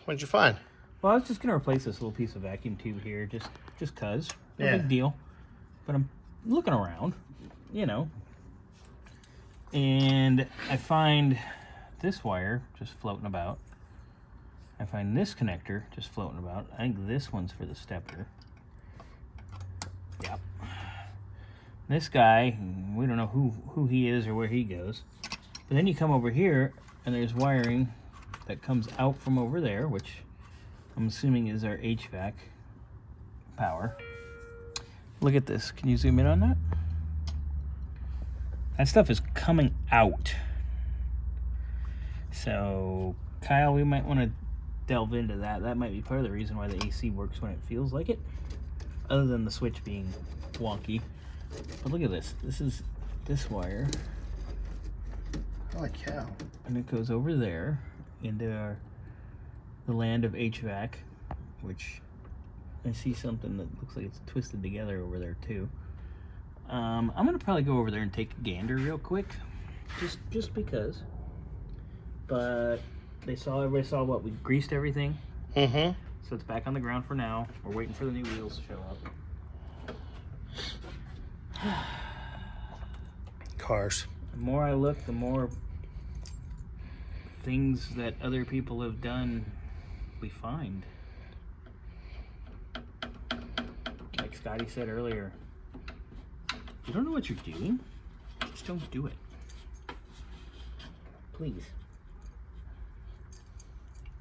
What'd you find? Well, I was just gonna replace this little piece of vacuum tube here, just cause. No big deal. But I'm looking around, you know, and I find this wire just floating about. I find this connector just floating about. I think this one's for the stepper. Yep. This guy, we don't know who he is or where he goes. But then you come over here, and there's wiring that comes out from over there, which I'm assuming is our HVAC power. Look at this. Can you zoom in on that? That stuff is coming out. So, Kyle, we might want to delve into that. That might be part of the reason why the AC works when it feels like it, other than the switch being wonky. But look at this. This is this wire. Holy cow. And it goes over there into the land of HVAC, which I see something that looks like it's twisted together over there too. I'm gonna probably go over there and take a gander real quick, just because. But everybody saw what we greased everything. Mm-hmm. So it's back on the ground for now. We're waiting for the new wheels to show up. Cars. The more I look, the more things that other people have done we find. Like Scotty said earlier, you don't know what you're doing, just don't do it. Please.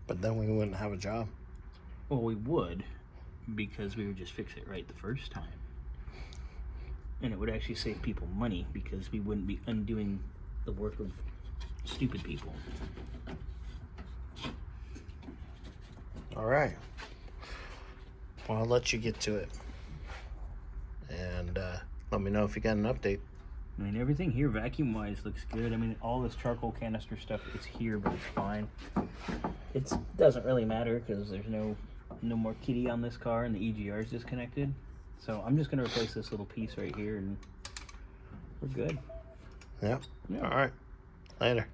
But then we wouldn't have a job. Well, we would, because we would just fix it right the first time. And it would actually save people money, because we wouldn't be undoing the work of stupid people. All right. Well, I'll let you get to it. And let me know if you got an update. I mean, everything here vacuum-wise looks good. I mean, all this charcoal canister stuff is here, but it's fine. It doesn't really matter because there's no more kitty on this car, and the EGR is disconnected. So I'm just going to replace this little piece right here, and we're good. Yeah. All right. Later.